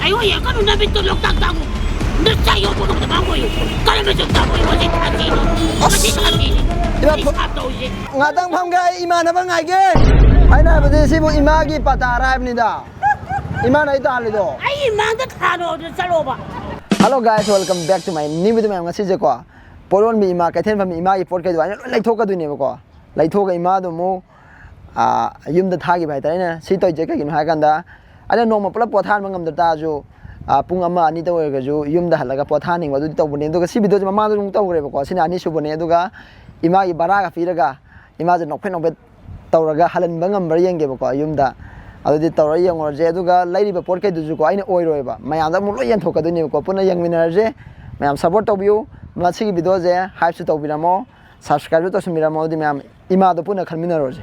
哎呦呀，看到那边都落当当，那再有不懂的忙活哟，看到没就当我这他弟弟，我这他弟弟，你差多些。我当旁个伊玛那帮爱个，哎那不是是不伊玛给巴达来不你的，伊玛来打了都。哎，伊玛的看到就走了吧。Hello guys, welcome back to my new video. मैं ngasi je kwa. Poron mi ima kaithen pham ima gi port kai dwa lai thoka du ne ba kwa. Lai thoka ima do mo yum da tha gi bai tai na si toi je kai gin ha kan da. Ana no ma pula pothan mangam da ta jo pung ama ani ta wer ga jo yum da halaga pothan ning wa du to bune do ga si video je ma do to gre ba kwa sina ani su bune do ga ima gi bara ga fi ga ima je nok phe nok be tawraga halan bangam bar yeng ge ba kwa yum da adudi tawra yeng or je du ga lai ri ba port kai du ju ko aina oi roi ba mayam da mu lo yen thoka du ne ko puna yang minar je mayam support to biu ma si gi video je hype su to bi ramo subscribe to su mi ramo di mayam ima do puna khan minar ro je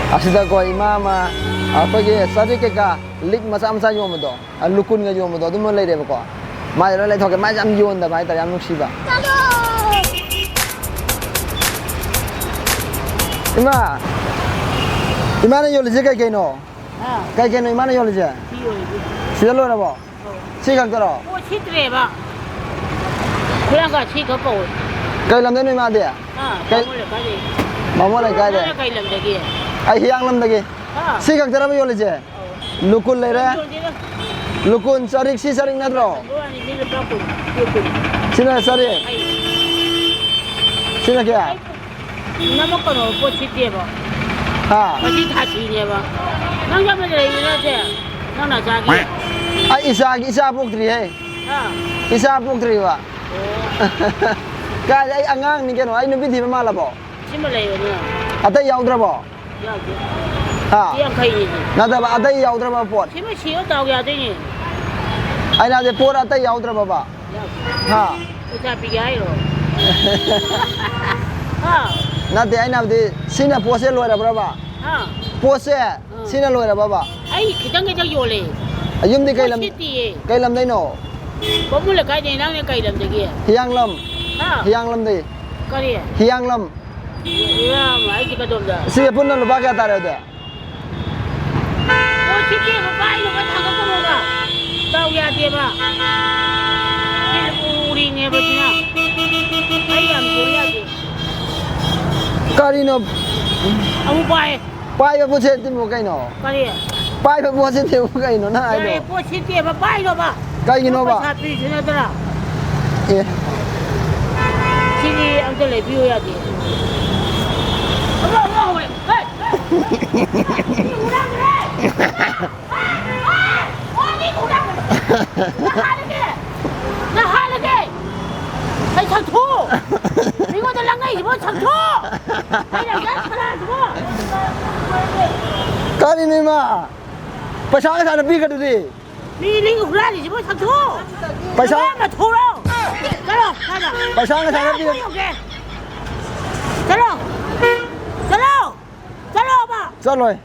asida ko imama apa ge sari ke ka lik masa masa yo modo lukun ga yo modo dum lai de ba ko ma lai thok ma jam yon da bai ta yam nuksi ba ima ne yo le je kai no kai no ima ne yo le je si lo na ba si ka ro我去对吧？不然个去个包。kai lam de no ima de kai mamo lai kai de kai lam de ke ai hiang lam de si ka tara ba yo le je lukun lai re lukun sarik si sarik na tro sina sarik sina kya nama kono po chi de ba ha ma chi tha chi ne ba nang ja ma de ni na che nang na ja ki ai isa pok tri hai ha isa pok tri ba ka ai angang ni ke no ai nu bi thi ma la bo chi ma lai yo ni atai yaw dra bo ya ki ha yang khai ni na da ba atai yaw dra ba pot chi ma chi yo taw ya de ni ai na de pot atai yaw dra ba ba ya ki ha o ta pi ga yo ha na de ai na de sina pose lo ra ba ba ha pose sina lo ra ba ba ai khitang ke yo le ayum de kai lam dai no ko mu le kai de nang ne kai lam de ki hiang lam ha hiang lam dai ka ri hiang lam ya ma ai ki ka dom da si pun na lo ba ka ta re de o chi ki ko bai lo ka ta ko ko ga taw ya de ba ki u ri ne ba ji na ai am ko ya de kari no amu bai pai ba pu che ti mo kai no ka ri pai ba pu che ti mo kai no na ai no ai po chi ti ba bai lo ba kai gi no ba sa pi ne da eh chi ni am de le bi yo ya de那哈了给，还抢吐，你我这两个一波抢吐，还两个出来什么kari ni ma paisa ka sa bi ka du di 你领回来你什么抢吐？ paisa 那吐了，来了，看着， paisa ka sa bi 走喽，走喽，走喽吧， sa loi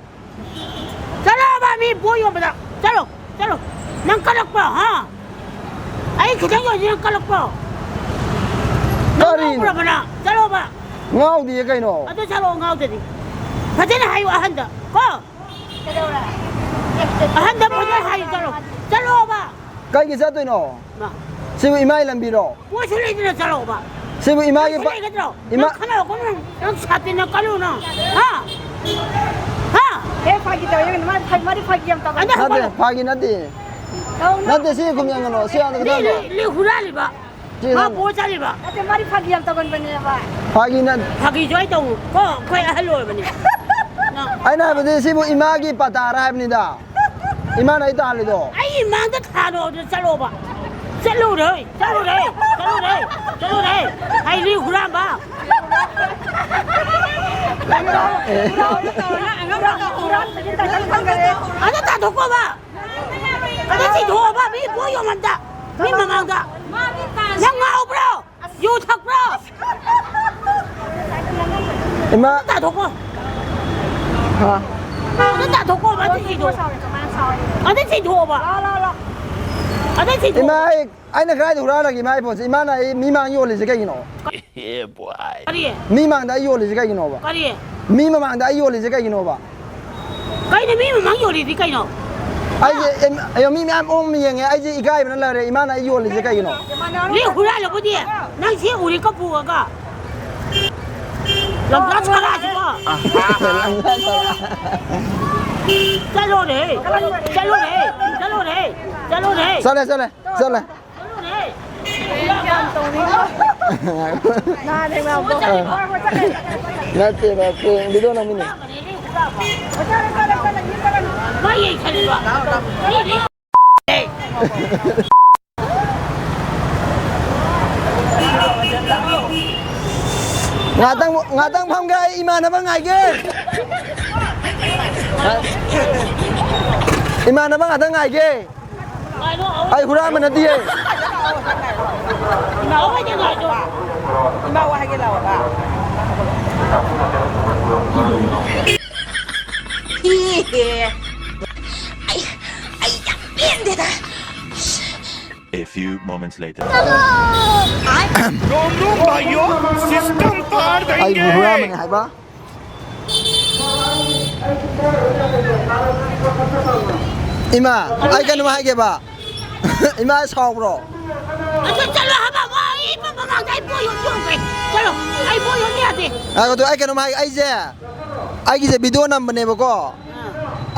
走喽吧，你不用不的，走喽，走喽，能干了不哈？哎，肯定有人干了不？ kari 不了不了，走喽吧。 ngau di kai no 아저 차로 가도 돼. 가자나 하이 한다. 고. 한다 보자 하이 차로. 차로 봐. kai gi sa toi no 마. si bu imai lam bi ro 뭐 소리들 차로 봐. si bu imai gi 소리 그대로. ima 하나 거는 넌 사태나 깔로나. 하. 하. He pagi tahu yang mari pagi yang tahu. 안돼. na de pagi na de na de si kum yang no si ang da no 리 후라리 봐. 아 보자리 봐. Nanti mari pagi yang tahu benar apa. pagi na 하기 좋아해 또. 거 거의 할로 버니. ai na ba de si bu ima gi pata ra ni da ima nai ta le do 아이 망다 타로 차로 봐. चलो रे चलो रे चलो रे चलो रे आई ली हुरा बा ada tak doko ba ada si dua ba mi boyo manda mi mamanga yang ngau bro you thak bro ima tak doko ha ada tak doko ba si dua ada si dua ba ada si dua ima ai na kai dura la ki mai po ima na mi mang yo le se kai no Yeah, boy. kari mi mang da yo le se kai no ba kari mi mang da yo le se kai no ba kai ni mi mamang yo li di kai no ai je ayo mi am om mi yang ai je ikai na la re ima na yo le se kai no li hura lo budi nang si uri ka pu ga lam da chara ji ba चलो रे चलो रे चलो रे चलो रे चले चले चले चलो रे na te ba ke di do na mi ne Mai ye khali ba ni ni ngatang pham ga ima na ba ngai ge ima na ba ngatang ngai ge ai no ai hura ma na ti e na o je ngai do Ima wa hai ke lawa ba. A few moments later. दोनों भाइयों system पार ai देंगे hura ma na hai ba ima ai kan ma hai ge ba ima sao bro अच्छा चलो हम भाई मम्मा दai po yo yo ke चलो ai po yo ni ate ai ko to ai kan ma ai je ai ki je video nam ne ba ko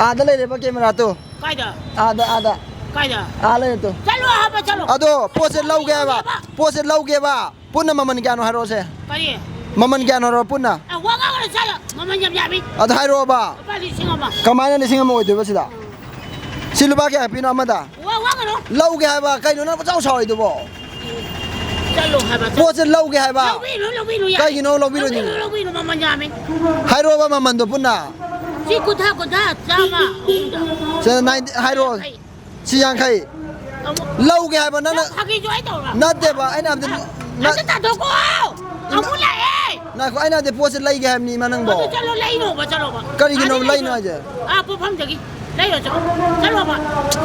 a da le ba camera to kai da a da kai da a le to चलो हम चलो ado pose lau ge ba pose lau ge ba punna maman kya no haro se kai maman kya no ro punna wa ga ga sa mama nyam ya bi ad hai ro ba ba li singa ba kamai na singa mo de ba sida siluba kya pino amada wa ga no lau ge ba kai no na ba chau chau do bo चलो हम pose lau ge ba lo bi lo ya kai no lo bi lo ni lo bi lo mama nyam hai ro ba maman do punna si ku tha sama se 9 hai ro si yang kai lau ge ba na na thaki jo ai tau la na de ba ai na de na ta do ko amu la e na ko ai na de pose lai ge ni manang bo चलो lai no ba chalo ba kari gi no lai na je ah po pham jagi lai ro chalo ba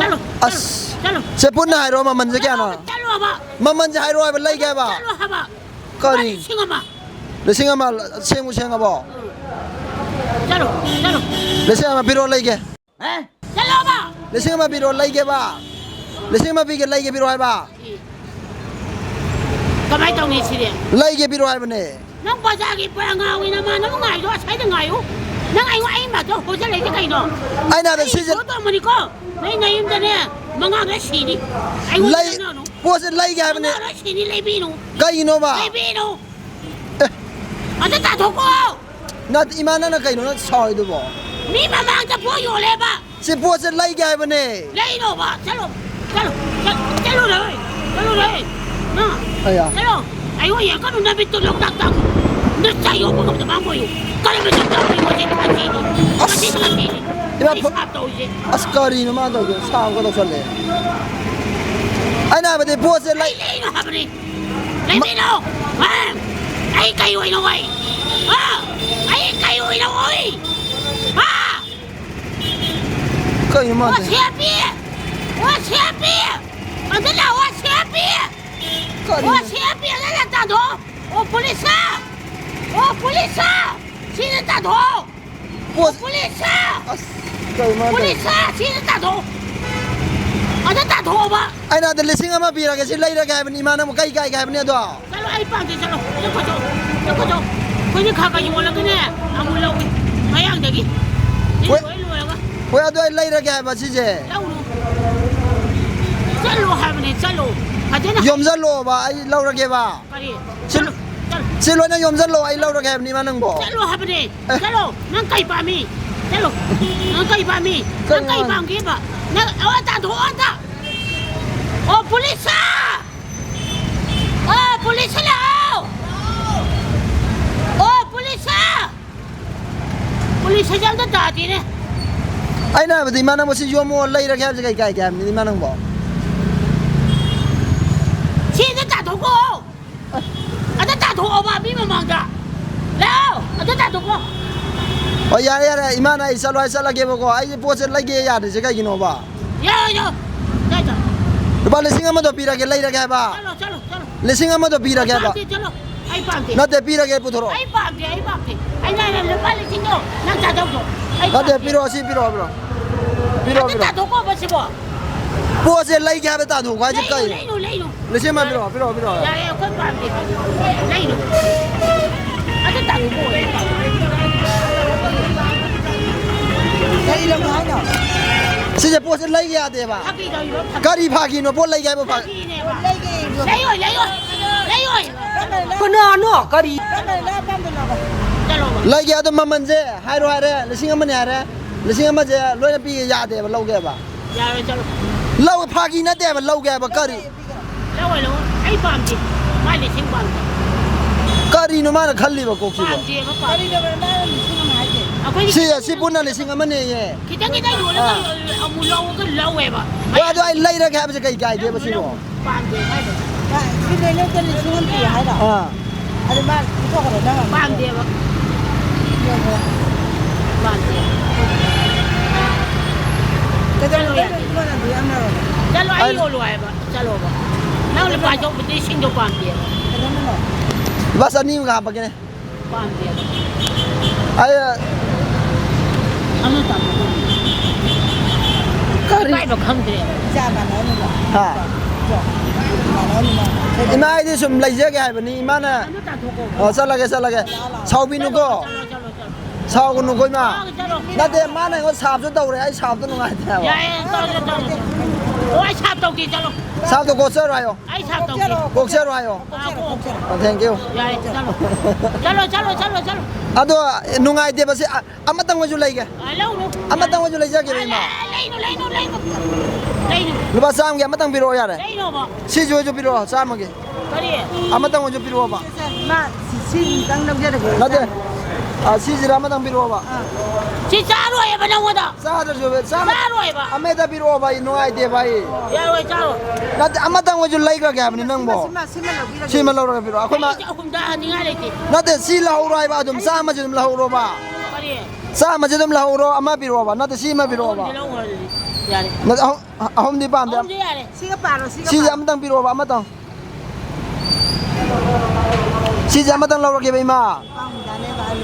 chalo as chalo se punna hai ro maman je kya no chalo ba maman je hai ro ba lai ge ba chalo ha ba kari singa ma le singa ma seng mu seng ba chalo chalo le singa ma biro lai ge chalo ba le singa ma biro lai ge ba le singa ma bi ge lai ge biro hai ba kamai tau ni si de lai ge biro hai ba ne nang ba ja gi pa nga wi na ma na ngai do sai de ngai u nang ai wa ai ma to ho ja le de kai no ai na de si je to ma ni ko nei nei im de ne ma nga ga si ni ai wa lai na no pose lai ge hai ba ne na si ni lai bi no kai no ba lai bi no ada ta do ko na imana na kai no na choi do bo mi ma ma ta po yo le ba se pose lai ge hai ba ne lai no ba chalo chalo chalo re chalo re na ai ya chalo ai wa ya ka no na bi to lok tak tak na sa yo mo ka ba mo yo ka le me ta ta mo je ka ti ni ka ti ka ti ni Iba ai po- sa to je askari no ma do ge sa ko do chale ai na ba de pose lai lai no ha bri lai bi no ha ai kai oi no ai ha ai kai oi no ai ha kai no ma 我 de 切逼！我切逼！我真的我切逼！我切逼！人家大头，我不理杀！我不理杀！亲人大头！我 pose 不理杀！ kai ma 不 de 理杀！亲人大头！我这大头吧， ai na de lising ama bi ra ge si lai ra ge hai ba ni ma na mo kai kai ge hai ba ne do 咱们爱棒子，咱们这快走，这快走，快点看看我那个呢，俺们老的，那样的个，你回路那个。 ko ya do ai lai ra ge hai ba si je 走路，走路还不能走路，还真的。 yom za lo ba ai lau ra ge ba 快点， si si lo na yom za lo ai lau ra ge hai ba ni ma nang bo 走路还不能，走路，能盖把米，走路，能盖把米，能盖把给吧，那我打拖的，我不理杀。ai na bdi mana mo si yo mo lai ra kya kai kai kya ni mana bo 现在打头过，啊，这打头好吧，比没忙的，来哦，啊，这打头过， o ya ya imana ai salwa sala ke bo ko ai po se lai ke ya de kai kino ba 有，再走， ba le singa ma do pi ra ke lai ra kya ba 走了， le singa ma do pi ra kya ba 走了，哎棒的， na de pi ra ke pu thoro 哎棒的，哎那把你听到，那打头过，哎 na de pi ro si pi ro 这打头过不是不？ po se lai kya ba ta do kwa ji kai 来路， le singa ma pi ro 呀，快棒的，来路，啊，这打头过， Đây là cái nào? si je po se lai kya de ba 他给到有， ka ri pha ki no po lai kya ba pha给呢吧， Đây cái 来哟， cái nào nó cái gì? Cái này là băm được nào? 再路吧， lai kya to ma man je hai ro hai re le singa ma ne re le singa ma je lo ya pi ya de ba lau ke ba 呀，走路， lau pha ki na de ba lau ke ba ka ri 来我路，哎棒的，买的挺棒的。 ka ri no ma na khali ba ko ki ba Bạn gì mà bạn? Đây là cái nào mình không nói gì. À, quay đi. si ya si pun na le singa ma ne ye Kita dulu lah ông mua lâu cái lâu vậy mà. wa do ai lai ra kya ba je kai kai de ba si ro Bạn gì hay được. Cái này nó cái gì không phải hay đâu. ha Anh mà có cái đó. Bạn gì mà. Bạn gì. Cái đó là cái là gì ăn rồi. Chalo ai vô loài mà. Chalo mà. Nào là bạn chồng bị sinh được bạn gì. Cái đó nó. ba sa ni ga ba ke ne Bạn gì. ai Ano tao? ka ri Cái mà không thể. Cha bà nói nó. ha Bà nói nó. ima ai de sum lai je ke hai ba ni ima na Ano tao thuốc? o sa la ke chau bi nu ko sao ko nu ko ma Chalo. na de ma na ko sap so dau re ai sap to nu ngai ta ba Dạ, tao. Ôi sạp đầu kia chalo. sap to ko se ra yo Ai sạp đầu kia. ko se ra yo À, cô. thank you Dạ, chalo. ado nu ngai de ba se ama tang wa ju lai ke À, lâu luôn. ama tang wa ju lai je ke ma Lấy nó. lu ba sam ke ama tang bi ro ya re Lấy nó mà. si ju bi ro sam ke Cái gì? ama tang wa ju bi ro ba Mà xin tăng đâu ra được. na de si ji ra ama tang bi ro ba Chị xa rồi mà đâu có đâu. sa da ju sam Xa rồi mà. ame da bi ro ba nu ngai de ba Dạ rồi xa rồi. na ama tang wa ju lai ka ke ni nang bo Xin mà lâu si ma lo ra bi ro akhoi ma Không ra thì ngay đây chị. na de si la ho rai ba dum sa ma ju dum la ho ro ba Cái gì? sa ma ju dum la ho ro ama bi ro ba na de si ma bi ro ba Không lâu rồi. Dạ đi. na ahom di pam de Không gì à đi. Xin các bà rồi xin si các bà. am tang bi ro ba ama tang si ama tang lo ra ke ba ma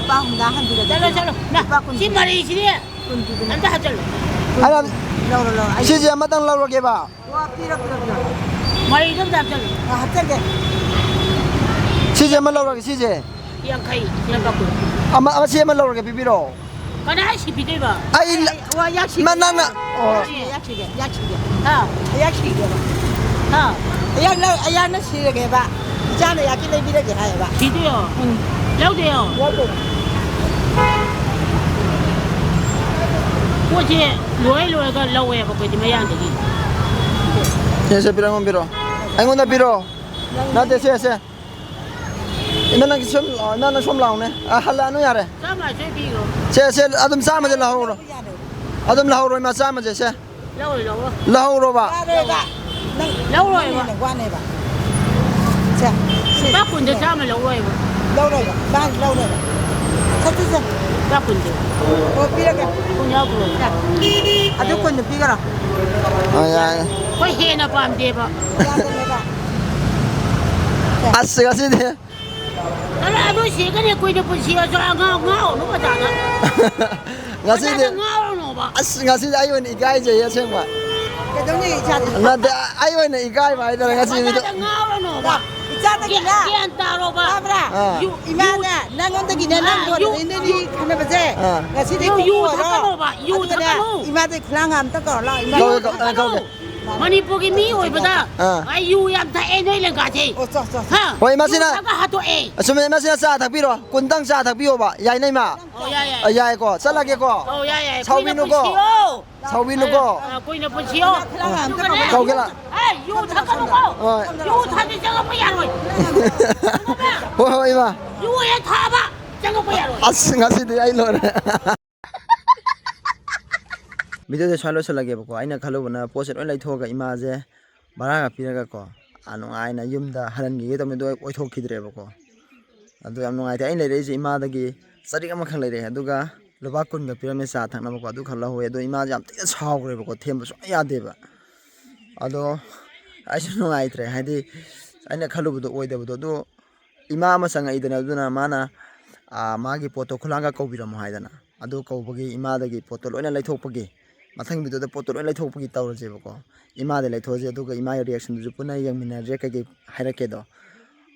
Ba hùng đá hẳn thì Xa rồi. Nè, xin mà đi chị đi. Anh ta chalo. ana lâu rồi. Anh si ama tang lo ra ke ba qua pira. Mà đi chúng ta chalo. À hết rồi. si ama lo ra ke si Yang khay. Yang bago. ama si ama lo ra ke bi ro Cái này chị bị đi mà. ai Qua yak chị. ma na na Yak chị. Ha. Yak chị. Ha. Yak lâu yak nó xì cái bà. Cha này yak cái này bị cái hay bà. Chị đi à? Lâu đi à? Quá rồi. Cô chị lùi cái lâu vậy mà cô chị mấy ăn được gì? ye se pirang bi ro ai ngon da bi ro na de se ina na som laung ne hala nu ya re Sao mà chơi bị rồi? se adum sa ma je la ho ro adum la ho ro ma sa ma je se Lâu rồi. la ho ro ba Qua đây bà. Lâu rồi mà. Qua này bà. Cha. Bác quần cho sao mà lâu rồi mà. Lâu rồi bà. Ba lâu rồi. Sao thế sao? Bác quần cho. Qua pira kìa. Không nhớ rồi. À tôi quên được pira rồi. ya Quay hè là làm gì mà? Ra đây này bà. as ga si de Đó là tôi xí cái này quay được quần xí cho ngao nó mà trả đó. ga si de Ngao nó mà. as ga si ai wen ikai je ye cheng ba Cái giống như cha. na de ai wen ikai ba de ga si ni Mà ngao nó mà. Cha ta kìa. Kian taro ba. Abra. Imana nangon ta gina nan do ni ni kana ba je. Ga si de ko. Imada khlang am ta ko la. Go. Manipur mi oi bada. Ai yu yam ta e noi lang ka chi. Ô cho cho. Ha. Hoi masina Ka ha to e. asum masina sa thak bi ro kun tang sa thak bi o ba yai nei ma Oh ya. yai ko sala ke ko Oh ya. Chau bin ko. chau bi nu ko Koi na puchio. Khlang am ta ko. Kau ke la Ai yu tha ka ko. Oi. Yu tha ni jang pa ya rồi. hoi ma Yu ye tha ba. Jang pa ya rồi. as nga si de ai lo ꯚꯤꯗꯤꯑꯣꯁꯦ ꯁꯨꯃꯥꯏꯅ ꯂꯣꯏꯁꯤꯜꯂꯒꯦꯕꯀꯣ ꯑꯩꯅ ꯈꯜꯂꯨꯕꯅ ꯄꯣꯠꯁꯦ ꯂꯣꯏ ꯂꯩꯊꯣꯛꯑꯒ ꯏꯃꯥꯁꯦ ꯚꯔꯥꯒ ꯄꯤꯔꯒꯀꯣ ꯅꯨꯡꯉꯥꯏꯅ ꯌꯨꯝꯗ ꯍꯜꯍꯟꯈꯤꯒꯦ ꯇꯧꯕꯅꯤ ꯑꯗꯨ ꯑꯣꯏꯊꯣꯛꯈꯤꯗ꯭ꯔꯦꯕꯀꯣ ꯑꯗꯨ ꯌꯥꯝ ꯅꯨꯡꯉꯥꯏꯇꯦ ꯑꯩꯅ ꯂꯩꯔꯛꯏꯁꯦ ꯏꯃꯥꯗꯒꯤ ꯆꯔꯤꯛ ꯑꯃꯈꯛ ꯂꯩꯔꯛꯑꯦ ꯑꯗꯨꯒ ꯂꯨꯄꯥ 10ꯒ ꯄꯤꯔꯝꯃꯦ ꯆꯥ ꯊꯛꯅꯕꯀꯣ ꯑꯗꯨ ꯈꯛ ꯂꯧꯍꯧꯋꯦ ꯑꯗꯣ ꯏꯃꯥꯁꯦ ꯌꯥꯝ ꯊꯤꯅ ꯁꯥꯎꯈ꯭ꯔꯦꯕꯀꯣ ꯊꯦꯝꯕ ꯁꯨꯡꯌꯥ ꯌꯥꯗꯦꯕ ꯑꯗꯣ ꯑꯩꯁꯨ ꯅꯨꯡꯉꯥꯏꯇ꯭ꯔꯦ ꯍꯥꯏꯗꯤ ꯑꯩꯅ ꯈꯜꯂꯨꯕꯗꯣ ꯑꯣꯏꯗꯕꯗꯣ ꯑꯗꯣ ꯏꯃꯥ ꯑꯃ ꯆꯪꯉꯛꯏꯗꯅ ꯑꯗꯨꯅ ꯃꯥꯅ ꯃꯥꯒꯤ ꯄꯣꯠꯇꯣ ꯈꯨꯂꯥꯡꯒ ꯀꯧꯕꯤꯔꯝꯃꯣ ꯍꯥꯏꯗꯅ ꯑꯗꯨ ꯀꯧꯕꯒꯤ ꯏꯃꯥꯗꯒꯤ ꯄꯣꯠꯇꯣ ꯂꯣꯏꯅ ꯂꯩꯊꯣꯛꯄꯒꯤ ꯃꯊꯪ ꯚꯤꯗꯤꯑꯣꯗ ꯄꯣꯠꯇꯣ ꯂꯣꯏꯅ ꯂꯩꯊꯣꯛꯄꯒꯤ ꯇꯧꯔꯁꯦꯕꯀꯣ ꯏꯃꯥꯗꯩ ꯂꯩꯊꯣꯛꯑꯁꯦ ꯑꯗꯨꯒ ꯏꯃꯥꯒꯤ ꯔꯤꯌꯦꯛꯁꯟꯗꯨꯁꯨ ꯄꯨꯟꯅ ꯌꯦꯡꯃꯤꯟꯅꯔꯁꯦ ꯀꯩꯀꯩ ꯍꯥꯏꯔꯛꯀꯦꯗꯣ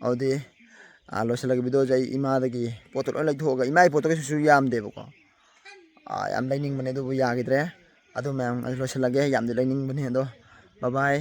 ꯑꯗꯨꯗꯤ ꯂꯣꯏꯁꯤꯜꯂꯒ ꯚꯤꯗꯤꯑꯣꯁꯦ ꯑꯩ ꯏꯃꯥꯗꯒꯤ ꯄꯣꯠꯇꯣ ꯂꯣꯏꯅ ꯂꯩꯊꯣꯛꯑꯒ ꯏꯃꯥꯒꯤ ꯄꯣꯠꯇꯣ ꯀꯩꯁꯨ ꯌꯥꯝꯗꯦꯕꯀꯣ ꯌꯥꯝ ꯂꯩꯅꯤꯡꯕꯅꯦ ꯑꯗꯨꯕꯨ ꯌꯥꯈꯤꯗ꯭ꯔꯦ ꯑꯗꯨ ꯃꯌꯥꯝ ꯂꯣꯏꯁꯤꯜꯂꯒꯦ ꯌꯥꯝꯗꯤ ꯂꯩꯅꯤꯡꯕꯅꯦ ꯑꯗꯣ ꯕꯥꯏ